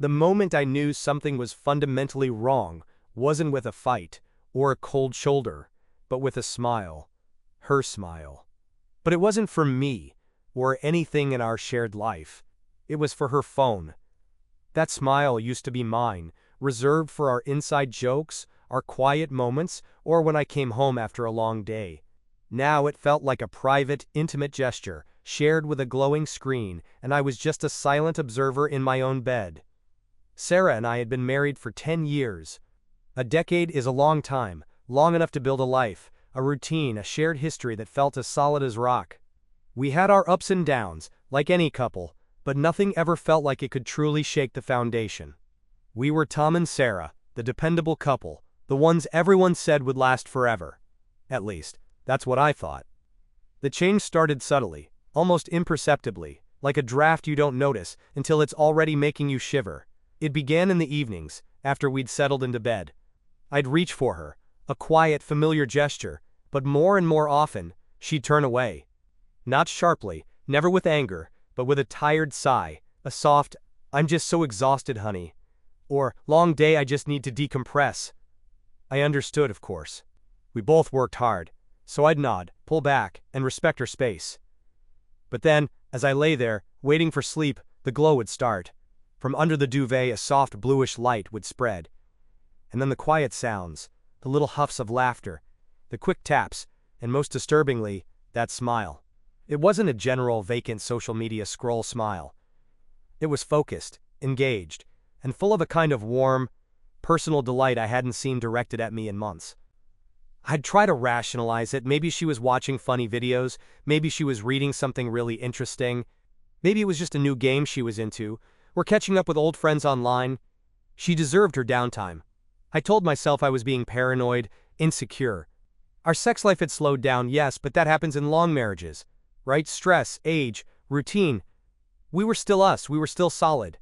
The moment I knew something was fundamentally wrong wasn't with a fight or a cold shoulder, but with a smile. Her smile. But it wasn't for me or anything in our shared life. It was for her phone. That smile used to be mine, reserved for our inside jokes, our quiet moments, or when I came home after a long day. Now it felt like a private, intimate gesture, shared with a glowing screen, and I was just a silent observer in my own bed. Sarah and I had been married for 10 years. A decade is a long time, long enough to build a life, a routine, a shared history that felt as solid as rock. We had our ups and downs, like any couple, but nothing ever felt like it could truly shake the foundation. We were Tom and Sarah, the dependable couple, the ones everyone said would last forever. At least, that's what I thought. The change started subtly, almost imperceptibly, like a draft you don't notice until it's already making you shiver. It began in the evenings, after we'd settled into bed. I'd reach for her, a quiet, familiar gesture, but more and more often, she'd turn away. Not sharply, never with anger, but with a tired sigh, a soft, "I'm just so exhausted, honey," or "Long day, I just need to decompress." I understood, of course. We both worked hard, so I'd nod, pull back, and respect her space. But then, as I lay there, waiting for sleep, the glow would start. From under the duvet a soft bluish light would spread. And then the quiet sounds, the little huffs of laughter, the quick taps, and most disturbingly, that smile. It wasn't a general vacant social media scroll smile. It was focused, engaged, and full of a kind of warm, personal delight I hadn't seen directed at me in months. I'd try to rationalize it. Maybe she was watching funny videos, maybe she was reading something really interesting, maybe it was just a new game she was into, or catching up with old friends online. She deserved her downtime. I told myself I was being paranoid, insecure. Our sex life had slowed down, yes, but that happens in long marriages, right? Stress, age, routine. We were still us, we were still solid.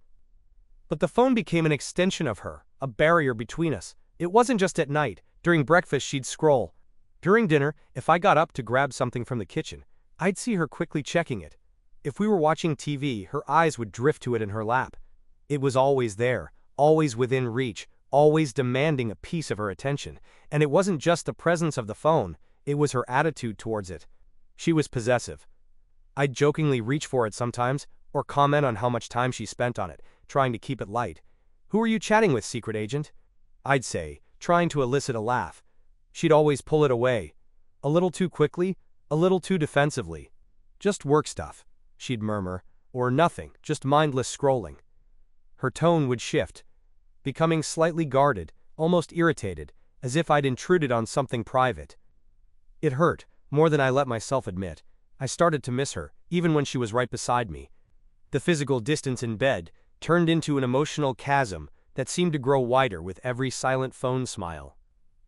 But the phone became an extension of her, a barrier between us. It wasn't just at night. During breakfast she'd scroll. During dinner, if I got up to grab something from the kitchen, I'd see her quickly checking it. If we were watching TV, her eyes would drift to it in her lap. It was always there, always within reach, always demanding a piece of her attention. And it wasn't just the presence of the phone, it was her attitude towards it. She was possessive. I'd jokingly reach for it sometimes, or comment on how much time she spent on it, trying to keep it light. "Who are you chatting with, secret agent?" I'd say, trying to elicit a laugh. She'd always pull it away. A little too quickly, a little too defensively. "Just work stuff," she'd murmur, or "Nothing, just mindless scrolling." Her tone would shift, becoming slightly guarded, almost irritated, as if I'd intruded on something private. It hurt, more than I let myself admit. I started to miss her, even when she was right beside me. The physical distance in bed turned into an emotional chasm that seemed to grow wider with every silent phone smile.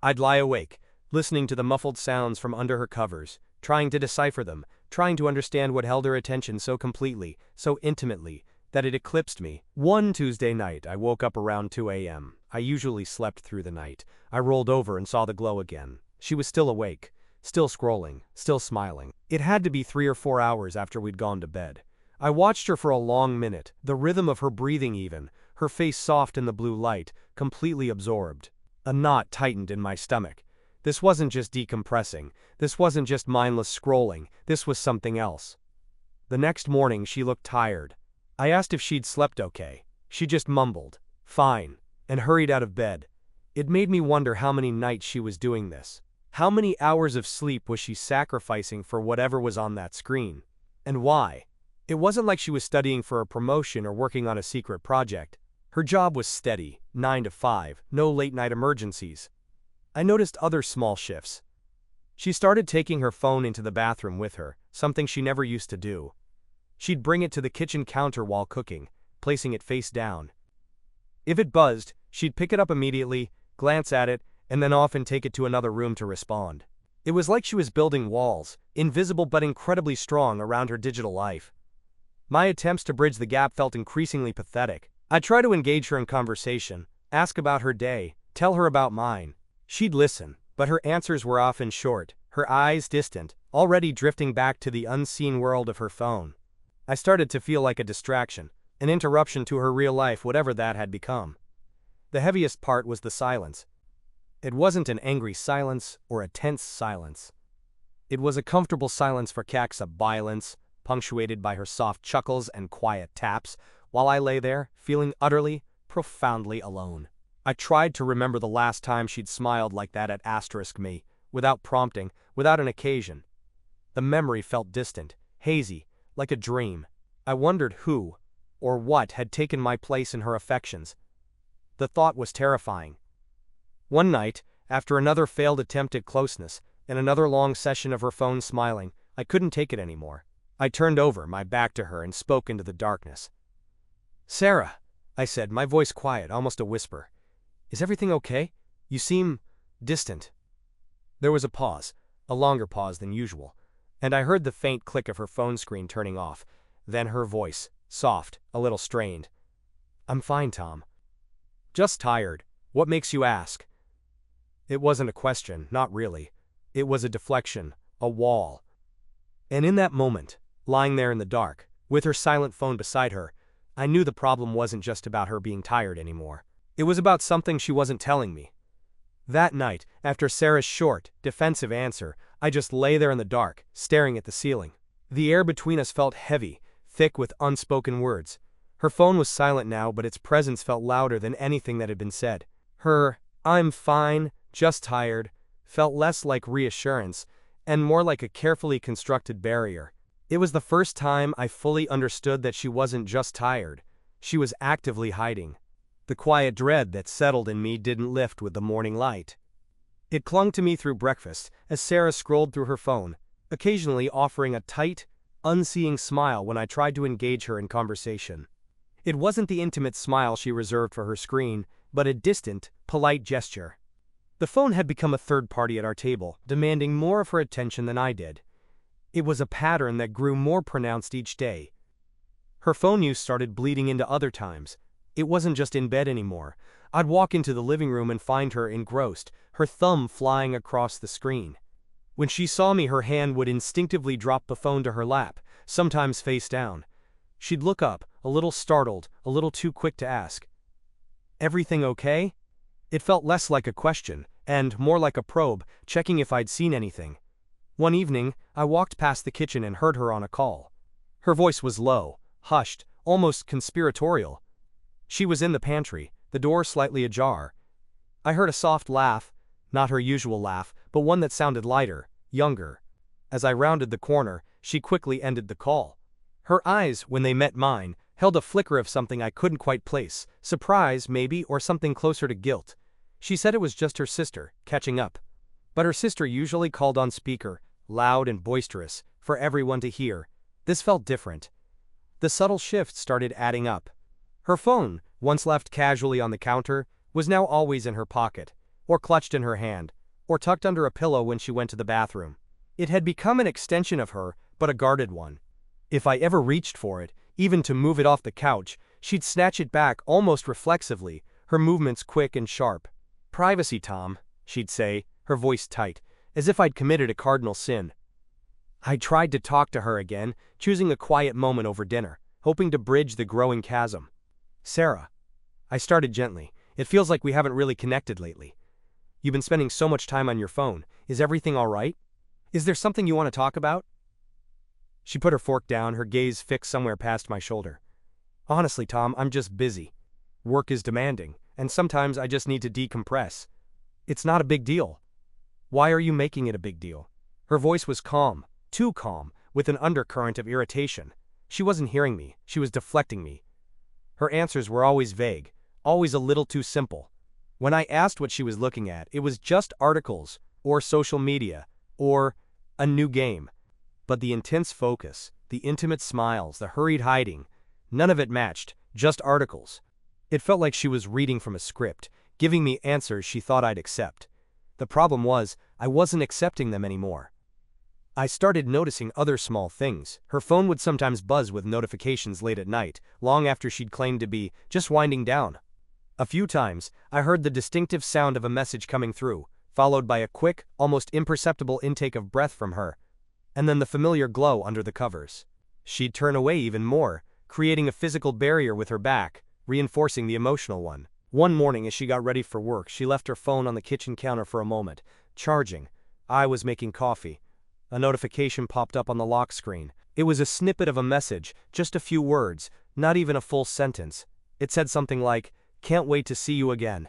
I'd lie awake, listening to the muffled sounds from under her covers, trying to decipher them, trying to understand what held her attention so completely, so intimately, that it eclipsed me. One Tuesday night, I woke up around 2 a.m. I usually slept through the night. I rolled over and saw the glow again. She was still awake, still scrolling, still smiling. It had to be 3 or 4 hours after we'd gone to bed. I watched her for a long minute, the rhythm of her breathing even, her face soft in the blue light, completely absorbed. A knot tightened in my stomach. This wasn't just decompressing. This wasn't just mindless scrolling. This was something else. The next morning she looked tired. I asked if she'd slept okay. She just mumbled, "Fine," and hurried out of bed. It made me wonder how many nights she was doing this. How many hours of sleep was she sacrificing for whatever was on that screen? And why? It wasn't like she was studying for a promotion or working on a secret project. Her job was steady, 9 to 5, no late-night emergencies. I noticed other small shifts. She started taking her phone into the bathroom with her, something she never used to do. She'd bring it to the kitchen counter while cooking, placing it face down. If it buzzed, she'd pick it up immediately, glance at it, and then often take it to another room to respond. It was like she was building walls, invisible but incredibly strong, around her digital life. My attempts to bridge the gap felt increasingly pathetic. I'd try to engage her in conversation, ask about her day, tell her about mine. She'd listen, but her answers were often short, her eyes distant, already drifting back to the unseen world of her phone. I started to feel like a distraction, An interruption to her real life, whatever that had become. The heaviest part was the silence. It wasn't an angry silence or a tense silence. It was a comfortable silence for cacks of violence, punctuated by her soft chuckles and quiet taps, while I lay there, feeling utterly, profoundly alone. I tried to remember the last time she'd smiled like that at *me, without prompting, without an occasion. The memory felt distant, hazy, like a dream. I wondered who, or what, had taken my place in her affections. The thought was terrifying. One night, after another failed attempt at closeness, and another long session of her phone smiling, I couldn't take it anymore. I turned over, my back to her, and spoke into the darkness. "Sarah," I said, my voice quiet, almost a whisper. "Is everything okay? You seem distant." There was a pause, a longer pause than usual, and I heard the faint click of her phone screen turning off. Then her voice, soft, a little strained. "I'm fine, Tom. Just tired. What makes you ask?" It wasn't a question, not really. It was a deflection, a wall. And in that moment, lying there in the dark, with her silent phone beside her, I knew the problem wasn't just about her being tired anymore. It was about something she wasn't telling me. That night, after Sarah's short, defensive answer, I just lay there in the dark, staring at the ceiling. The air between us felt heavy, thick with unspoken words. Her phone was silent now, but its presence felt louder than anything that had been said. Her "I'm fine, just tired" felt less like reassurance and more like a carefully constructed barrier. It was the first time I fully understood that she wasn't just tired. She was actively hiding. The quiet dread that settled in me didn't lift with the morning light. It clung to me through breakfast as Sarah scrolled through her phone, occasionally offering a tight, unseeing smile when I tried to engage her in conversation. It wasn't the intimate smile she reserved for her screen, but a distant, polite gesture. The phone had become a third party at our table, demanding more of her attention than I did. It was a pattern that grew more pronounced each day. Her phone use started bleeding into other times. It wasn't just in bed anymore. I'd walk into the living room and find her engrossed, her thumb flying across the screen. When she saw me, her hand would instinctively drop the phone to her lap, sometimes face down. She'd look up, a little startled, a little too quick to ask, "Everything okay?" It felt less like a question, and more like a probe, checking if I'd seen anything. One evening, I walked past the kitchen and heard her on a call. Her voice was low, hushed, almost conspiratorial. She was in the pantry, the door slightly ajar. I heard a soft laugh, not her usual laugh, but one that sounded lighter, younger. As I rounded the corner, she quickly ended the call. Her eyes, when they met mine, held a flicker of something I couldn't quite place, surprise, maybe, or something closer to guilt. She said it was just her sister, catching up. But her sister usually called on speaker, loud and boisterous, for everyone to hear. This felt different. The subtle shift started adding up. Her phone, once left casually on the counter, was now always in her pocket, or clutched in her hand, or tucked under a pillow when she went to the bathroom. It had become an extension of her, but a guarded one. If I ever reached for it, even to move it off the couch, she'd snatch it back almost reflexively, her movements quick and sharp. "Privacy, Tom," she'd say, her voice tight, as if I'd committed a cardinal sin. I tried to talk to her again, choosing a quiet moment over dinner, hoping to bridge the growing chasm. "Sarah," I started gently, "it feels like we haven't really connected lately. You've been spending so much time on your phone. Is everything all right? Is there something you want to talk about?" She put her fork down, her gaze fixed somewhere past my shoulder. "Honestly, Tom, I'm just busy. Work is demanding, and sometimes I just need to decompress. It's not a big deal." "Why are you making it a big deal?" Her voice was calm, too calm, with an undercurrent of irritation. She wasn't hearing me, she was deflecting me. Her answers were always vague, always a little too simple. When I asked what she was looking at, it was just articles, or social media, or a new game. But the intense focus, the intimate smiles, the hurried hiding, none of it matched, just articles. It felt like she was reading from a script, giving me answers she thought I'd accept. The problem was, I wasn't accepting them anymore. I started noticing other small things. Her phone would sometimes buzz with notifications late at night, long after she'd claimed to be just winding down. A few times, I heard the distinctive sound of a message coming through, followed by a quick, almost imperceptible intake of breath from her, and then the familiar glow under the covers. She'd turn away even more, creating a physical barrier with her back, reinforcing the emotional one. One morning as she got ready for work, she left her phone on the kitchen counter for a moment, charging. I was making coffee. A notification popped up on the lock screen. It was a snippet of a message, just a few words, not even a full sentence. It said something like, "Can't wait to see you again."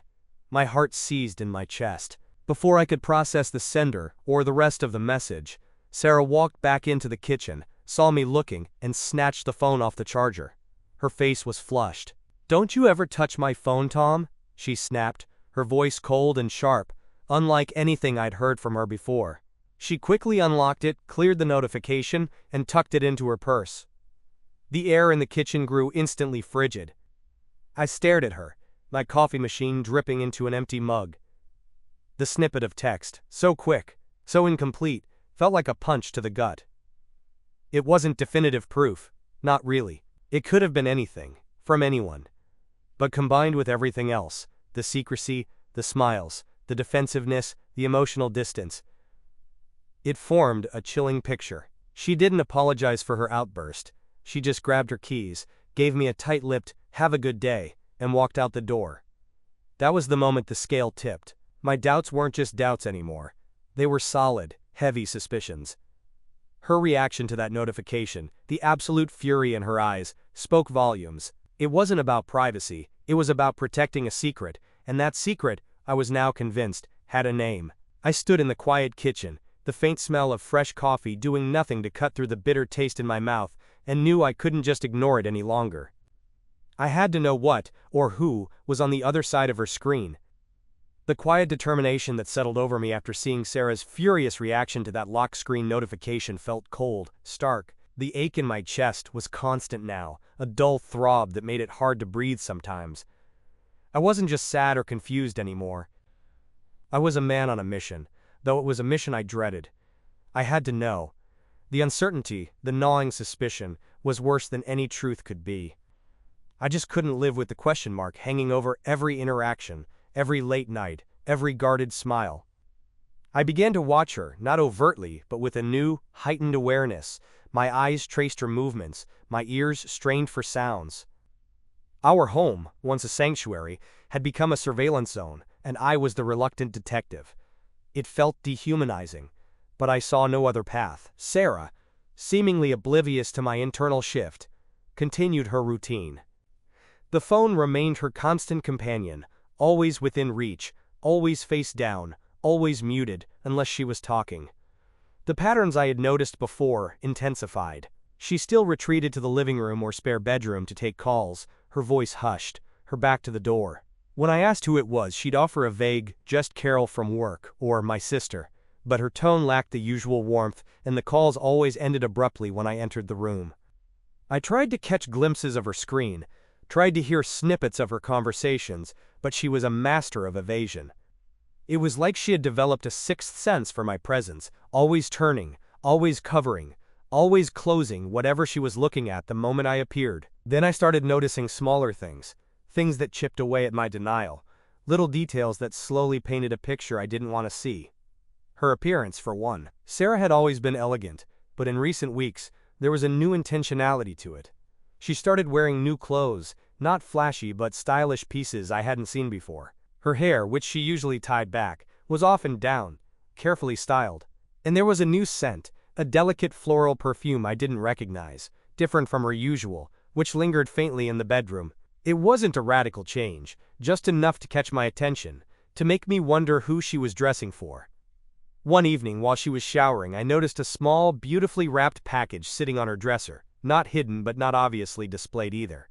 My heart seized in my chest. Before I could process the sender or the rest of the message, Sarah walked back into the kitchen, saw me looking, and snatched the phone off the charger. Her face was flushed. "Don't you ever touch my phone, Tom?" she snapped, her voice cold and sharp, unlike anything I'd heard from her before. She quickly unlocked it, cleared the notification, and tucked it into her purse. The air in the kitchen grew instantly frigid. I stared at her, my coffee machine dripping into an empty mug. The snippet of text, so quick, so incomplete, felt like a punch to the gut. It wasn't definitive proof, not really. It could have been anything, from anyone. But combined with everything else, the secrecy, the smiles, the defensiveness, the emotional distance, it formed a chilling picture. She didn't apologize for her outburst. She just grabbed her keys, gave me a tight-lipped, "Have a good day," and walked out the door. That was the moment the scale tipped. My doubts weren't just doubts anymore. They were solid, heavy suspicions. Her reaction to that notification, the absolute fury in her eyes, spoke volumes. It wasn't about privacy, it was about protecting a secret, and that secret, I was now convinced, had a name. I stood in the quiet kitchen, the faint smell of fresh coffee doing nothing to cut through the bitter taste in my mouth, and knew I couldn't just ignore it any longer. I had to know what, or who, was on the other side of her screen. The quiet determination that settled over me after seeing Sarah's furious reaction to that lock screen notification felt cold, stark. The ache in my chest was constant now, a dull throb that made it hard to breathe sometimes. I wasn't just sad or confused anymore. I was a man on a mission, though it was a mission I dreaded. I had to know. The uncertainty, the gnawing suspicion, was worse than any truth could be. I just couldn't live with the question mark hanging over every interaction, every late night, every guarded smile. I began to watch her, not overtly, but with a new, heightened awareness. My eyes traced her movements, my ears strained for sounds. Our home, once a sanctuary, had become a surveillance zone, and I was the reluctant detective. It felt dehumanizing, but I saw no other path. Sarah, seemingly oblivious to my internal shift, continued her routine. The phone remained her constant companion, always within reach, always face down, always muted, unless she was talking. The patterns I had noticed before intensified. She still retreated to the living room or spare bedroom to take calls, her voice hushed, her back to the door. When I asked who it was, she'd offer a vague, "Just Carol from work," or "My sister," but her tone lacked the usual warmth, and the calls always ended abruptly when I entered the room. I tried to catch glimpses of her screen, tried to hear snippets of her conversations, but she was a master of evasion. It was like she had developed a sixth sense for my presence, always turning, always covering, always closing whatever she was looking at the moment I appeared. Then I started noticing smaller things, things that chipped away at my denial, little details that slowly painted a picture I didn't want to see. Her appearance, for one. Sarah had always been elegant, but in recent weeks, there was a new intentionality to it. She started wearing new clothes, not flashy but stylish pieces I hadn't seen before. Her hair, which she usually tied back, was often down, carefully styled. And there was a new scent, a delicate floral perfume I didn't recognize, different from her usual, which lingered faintly in the bedroom. It wasn't a radical change, just enough to catch my attention, to make me wonder who she was dressing for. One evening while she was showering, I noticed a small, beautifully wrapped package sitting on her dresser, not hidden but not obviously displayed either.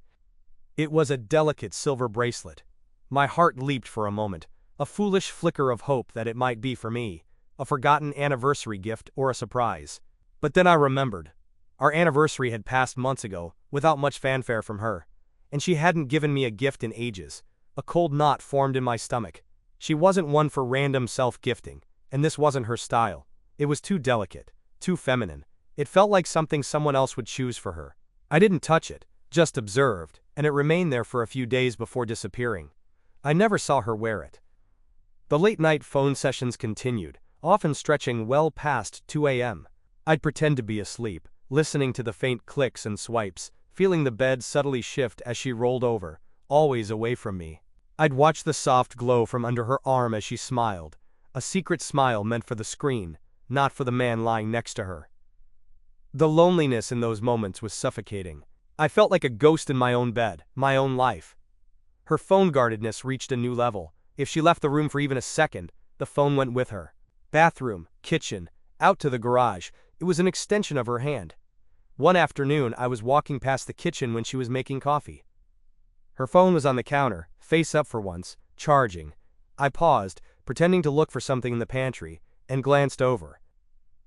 It was a delicate silver bracelet. My heart leaped for a moment, a foolish flicker of hope that it might be for me, a forgotten anniversary gift or a surprise. But then I remembered. Our anniversary had passed months ago, without much fanfare from her, and she hadn't given me a gift in ages. A cold knot formed in my stomach. She wasn't one for random self-gifting, and this wasn't her style. It was too delicate, too feminine. It felt like something someone else would choose for her. I didn't touch it, just observed, and it remained there for a few days before disappearing. I never saw her wear it. The late-night phone sessions continued, often stretching well past 2 a.m. I'd pretend to be asleep, listening to the faint clicks and swipes, feeling the bed subtly shift as she rolled over, always away from me. I'd watch the soft glow from under her arm as she smiled, a secret smile meant for the screen, not for the man lying next to her. The loneliness in those moments was suffocating. I felt like a ghost in my own bed, my own life. Her phone guardedness reached a new level. If she left the room for even a second, the phone went with her. Bathroom, kitchen, out to the garage, it was an extension of her hand. One afternoon, I was walking past the kitchen when she was making coffee. Her phone was on the counter, face up for once, charging. I paused, pretending to look for something in the pantry, and glanced over.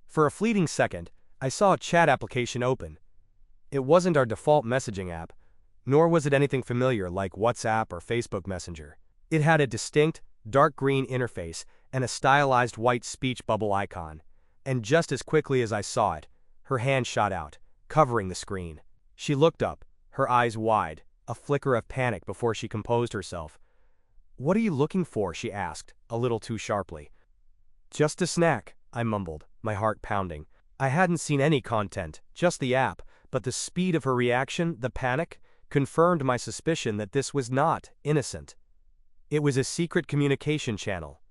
For a fleeting second, I saw a chat application open. It wasn't our default messaging app, nor was it anything familiar like WhatsApp or Facebook Messenger. It had a distinct, dark green interface and a stylized white speech bubble icon. And just as quickly as I saw it, her hand shot out, covering the screen. She looked up, her eyes wide, a flicker of panic before she composed herself. "What are you looking for?" she asked, a little too sharply. "Just a snack," I mumbled, my heart pounding. I hadn't seen any content, just the app, but the speed of her reaction, the panic, confirmed my suspicion that this was not innocent. It was a secret communication channel.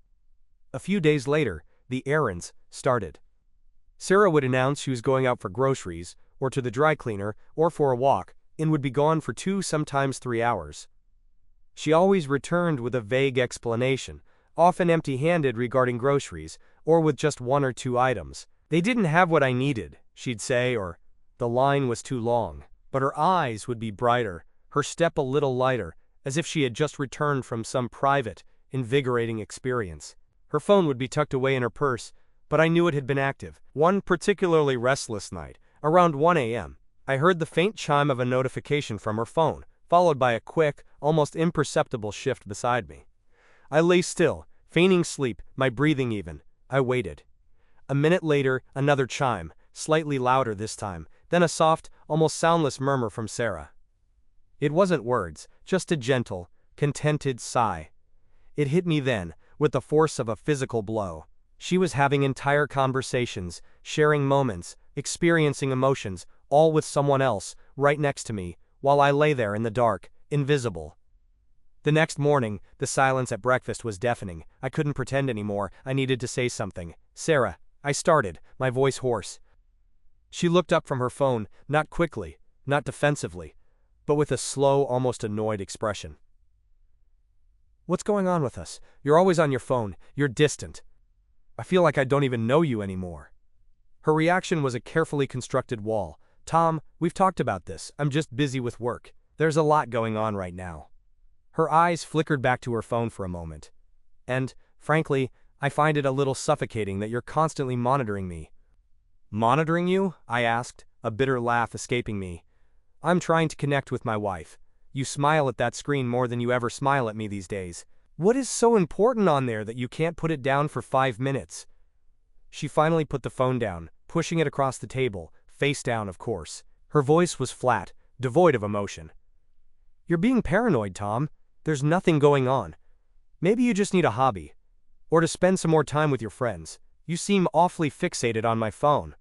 A few days later, the errands started. Sarah would announce she was going out for groceries, or to the dry cleaner, or for a walk, and would be gone for 2, sometimes 3 hours. She always returned with a vague explanation, often empty-handed regarding groceries, or with just 1 or 2 items. "They didn't have what I needed," she'd say, or "the line was too long." But her eyes would be brighter, her step a little lighter, as if she had just returned from some private, invigorating experience. Her phone would be tucked away in her purse, but I knew it had been active. One particularly restless night, around 1 a.m., I heard the faint chime of a notification from her phone, followed by a quick, almost imperceptible shift beside me. I lay still, feigning sleep, my breathing even. I waited. A minute later, another chime, slightly louder this time, then a soft, almost soundless murmur from Sarah. It wasn't words, just a gentle, contented sigh. It hit me then, with the force of a physical blow. She was having entire conversations, sharing moments, experiencing emotions, all with someone else, right next to me, while I lay there in the dark, invisible. The next morning, the silence at breakfast was deafening. I couldn't pretend anymore. I needed to say something. "Sarah," I started, my voice hoarse. She looked up from her phone, not quickly, not defensively, but with a slow, almost annoyed expression. "What's going on with us? You're always on your phone. You're distant. I feel like I don't even know you anymore." Her reaction was a carefully constructed wall. "Tom, we've talked about this. I'm just busy with work. There's a lot going on right now." Her eyes flickered back to her phone for a moment. "And, frankly, I find it a little suffocating that you're constantly monitoring me." "Monitoring you?" I asked, a bitter laugh escaping me. "I'm trying to connect with my wife. You smile at that screen more than you ever smile at me these days. What is so important on there that you can't put it down for 5 minutes?" She finally put the phone down, pushing it across the table, face down of course. Her voice was flat, devoid of emotion. "You're being paranoid, Tom. There's nothing going on. Maybe you just need a hobby. Or to spend some more time with your friends. You seem awfully fixated on my phone."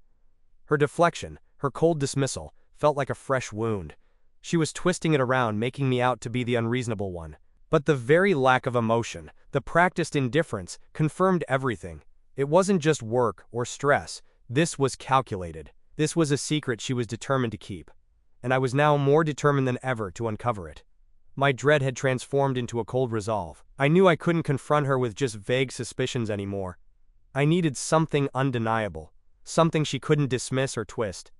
Her deflection, her cold dismissal, felt like a fresh wound. She was twisting it around, making me out to be the unreasonable one. But the very lack of emotion, the practiced indifference, confirmed everything. It wasn't just work or stress. This was calculated. This was a secret she was determined to keep. And I was now more determined than ever to uncover it. My dread had transformed into a cold resolve. I knew I couldn't confront her with just vague suspicions anymore. I needed something undeniable, something she couldn't dismiss or twist.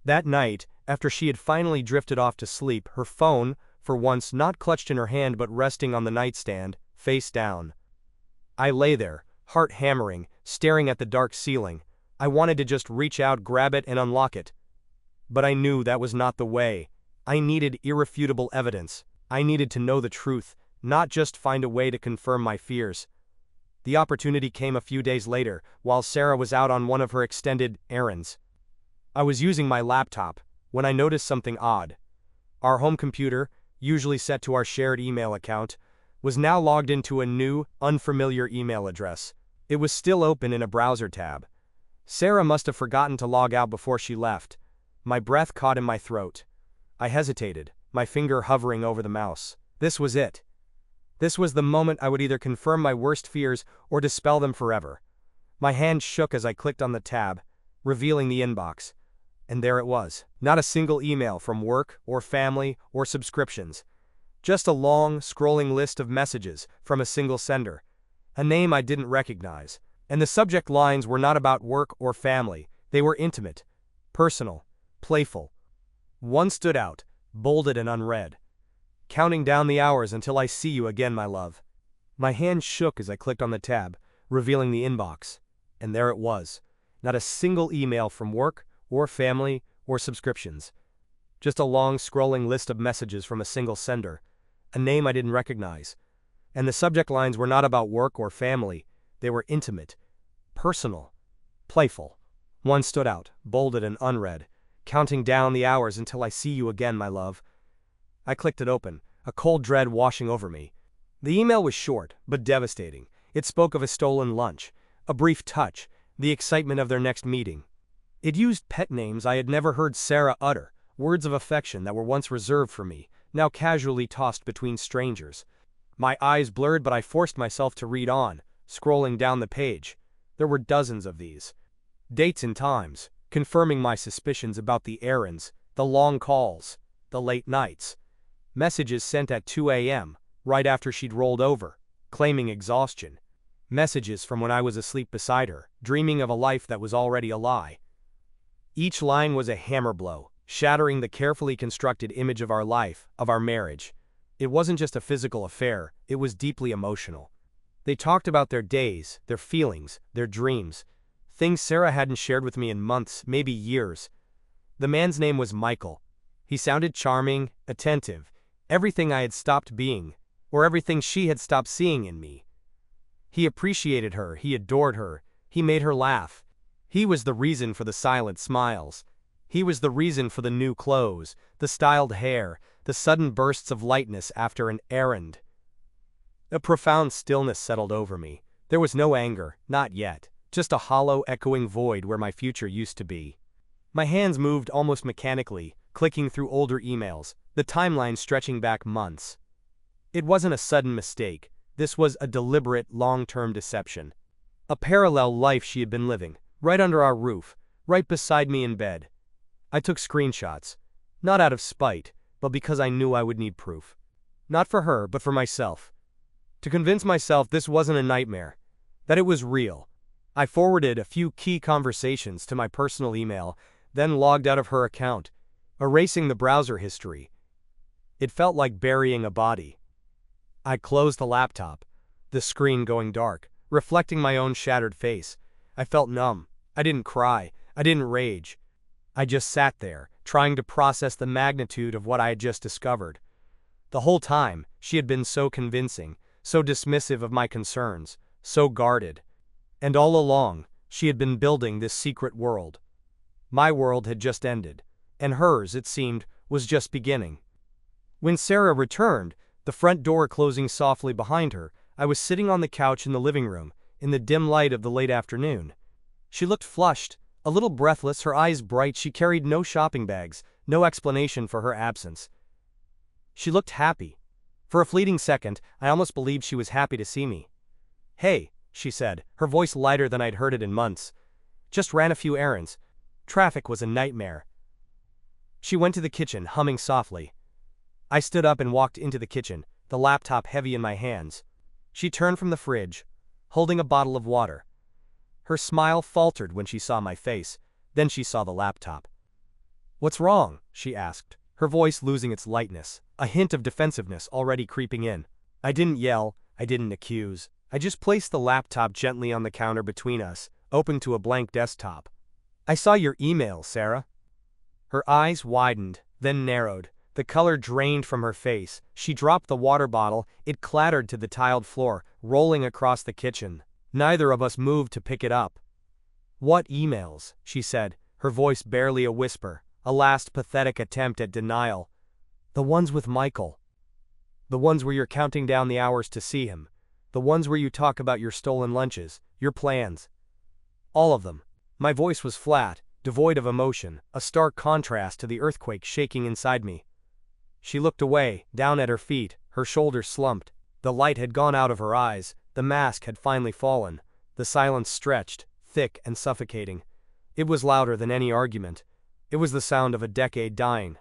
That night, after she had finally drifted off to sleep, her phone, for once not clutched in her hand but resting on the nightstand, face down. I lay there, heart hammering, staring at the dark ceiling. I wanted to just reach out, grab it, and unlock it. But I knew that was not the way. I needed irrefutable evidence. I needed to know the truth, not just find a way to confirm my fears. The opportunity came a few days later, while Sarah was out on one of her extended errands. I was using my laptop when I noticed something odd. Our home computer, usually set to our shared email account, was now logged into a new, unfamiliar email address. It was still open in a browser tab. Sarah must have forgotten to log out before she left. My breath caught in my throat. I hesitated, my finger hovering over the mouse. This was it. This was the moment I would either confirm my worst fears or dispel them forever. My hand shook as I clicked on the tab, revealing the inbox. And there it was. Not a single email from work or family or subscriptions. Just a long, scrolling list of messages from a single sender. A name I didn't recognize. And the subject lines were not about work or family. They were intimate, personal, playful. One stood out, bolded and unread. Counting down the hours until I see you again, my love. My hand shook as I clicked on the tab, revealing the inbox. And there it was. Not a single email from work or family or subscriptions. Just a long scrolling list of messages from a single sender. A name I didn't recognize. And the subject lines were not about work or family. They were intimate, personal, playful. One stood out, bolded and unread. Counting down the hours until I see you again, my love. I clicked it open, a cold dread washing over me. The email was short, but devastating. It spoke of a stolen lunch, a brief touch, the excitement of their next meeting. It used pet names I had never heard Sarah utter, words of affection that were once reserved for me, now casually tossed between strangers. My eyes blurred, but I forced myself to read on, scrolling down the page. There were dozens of these. Dates and times, confirming my suspicions about the errands, the long calls, the late nights. Messages sent at 2 a.m., right after she'd rolled over, claiming exhaustion. Messages from when I was asleep beside her, dreaming of a life that was already a lie. Each line was a hammer blow, shattering the carefully constructed image of our life, of our marriage. It wasn't just a physical affair, it was deeply emotional. They talked about their days, their feelings, their dreams. Things Sarah hadn't shared with me in months, maybe years. The man's name was Michael. He sounded charming, attentive, everything I had stopped being, or everything she had stopped seeing in me. He appreciated her, he adored her, he made her laugh. He was the reason for the silent smiles. He was the reason for the new clothes, the styled hair, the sudden bursts of lightness after an errand. A profound stillness settled over me. There was no anger, not yet. Just a hollow, echoing void where my future used to be. My hands moved almost mechanically, clicking through older emails, the timeline stretching back months. It wasn't a sudden mistake. This was a deliberate, long-term deception. A parallel life she had been living, right under our roof, right beside me in bed. I took screenshots, not out of spite, but because I knew I would need proof. Not for her, but for myself. To convince myself this wasn't a nightmare, that it was real. I forwarded a few key conversations to my personal email, then logged out of her account, erasing the browser history. It felt like burying a body. I closed the laptop, the screen going dark, reflecting my own shattered face. I felt numb. I didn't cry. I didn't rage. I just sat there, trying to process the magnitude of what I had just discovered. The whole time, she had been so convincing, so dismissive of my concerns, so guarded. And all along, she had been building this secret world. My world had just ended, and hers, it seemed, was just beginning. When Sarah returned, the front door closing softly behind her, I was sitting on the couch in the living room, in the dim light of the late afternoon. She looked flushed, a little breathless, her eyes bright. She carried no shopping bags, no explanation for her absence. She looked happy. For a fleeting second, I almost believed she was happy to see me. "Hey," she said, her voice lighter than I'd heard it in months. "Just ran a few errands. Traffic was a nightmare." She went to the kitchen, humming softly. I stood up and walked into the kitchen, the laptop heavy in my hands. She turned from the fridge, holding a bottle of water. Her smile faltered when she saw my face, then she saw the laptop. "What's wrong?" she asked, her voice losing its lightness, a hint of defensiveness already creeping in. I didn't yell, I didn't accuse. I just placed the laptop gently on the counter between us, open to a blank desktop. "I saw your email, Sarah." Her eyes widened, then narrowed. The color drained from her face. She dropped the water bottle. It clattered to the tiled floor, rolling across the kitchen. Neither of us moved to pick it up. "What emails?" she said, her voice barely a whisper, a last pathetic attempt at denial. "The ones with Michael. The ones where you're counting down the hours to see him. The ones where you talk about your stolen lunches, your plans. All of them." My voice was flat, devoid of emotion, a stark contrast to the earthquake shaking inside me. She looked away, down at her feet, her shoulders slumped. The light had gone out of her eyes, the mask had finally fallen. The silence stretched, thick and suffocating. It was louder than any argument. It was the sound of a decade dying.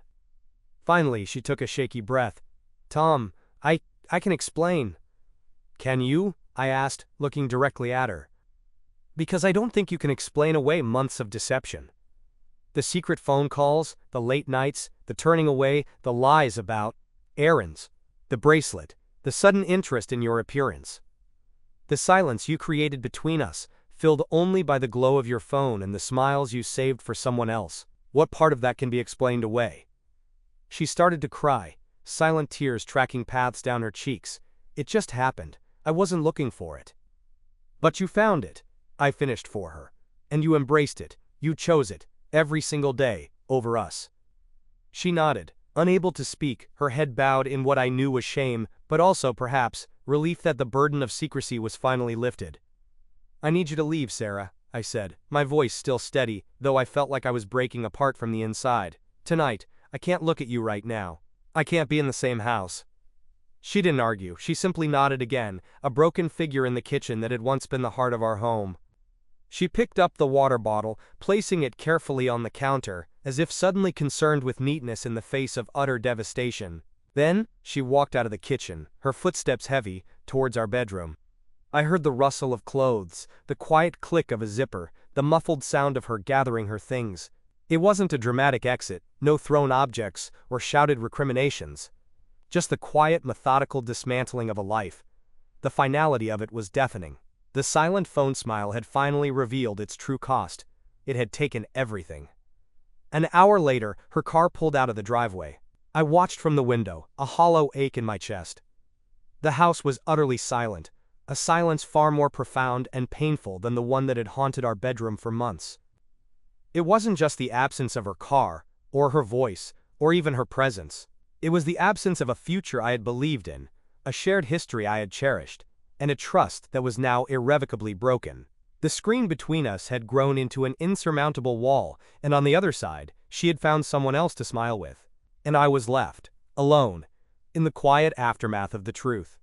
Finally, she took a shaky breath. "Tom, I can explain." "Can you?" I asked, looking directly at her. "Because I don't think you can explain away months of deception. The secret phone calls, the late nights, the turning away, the lies about errands, the bracelet, the sudden interest in your appearance. The silence you created between us, filled only by the glow of your phone and the smiles you saved for someone else. What part of that can be explained away?" She started to cry, silent tears tracking paths down her cheeks. "It just happened. I wasn't looking for it." "But you found it," I finished for her. "And you embraced it, you chose it, every single day, over us." She nodded, unable to speak, her head bowed in what I knew was shame, but also, perhaps, relief that the burden of secrecy was finally lifted. "I need you to leave, Sarah," I said, my voice still steady, though I felt like I was breaking apart from the inside. "Tonight, I can't look at you right now. I can't be in the same house." She didn't argue, she simply nodded again, a broken figure in the kitchen that had once been the heart of our home. She picked up the water bottle, placing it carefully on the counter, as if suddenly concerned with neatness in the face of utter devastation. Then, she walked out of the kitchen, her footsteps heavy, towards our bedroom. I heard the rustle of clothes, the quiet click of a zipper, the muffled sound of her gathering her things. It wasn't a dramatic exit, no thrown objects, or shouted recriminations. Just the quiet, methodical dismantling of a life. The finality of it was deafening. The silent phone smile had finally revealed its true cost. It had taken everything. An hour later, her car pulled out of the driveway. I watched from the window, a hollow ache in my chest. The house was utterly silent, a silence far more profound and painful than the one that had haunted our bedroom for months. It wasn't just the absence of her car, or her voice, or even her presence. It was the absence of a future I had believed in, a shared history I had cherished, and a trust that was now irrevocably broken. The screen between us had grown into an insurmountable wall, and on the other side, she had found someone else to smile with. And I was left, alone, in the quiet aftermath of the truth.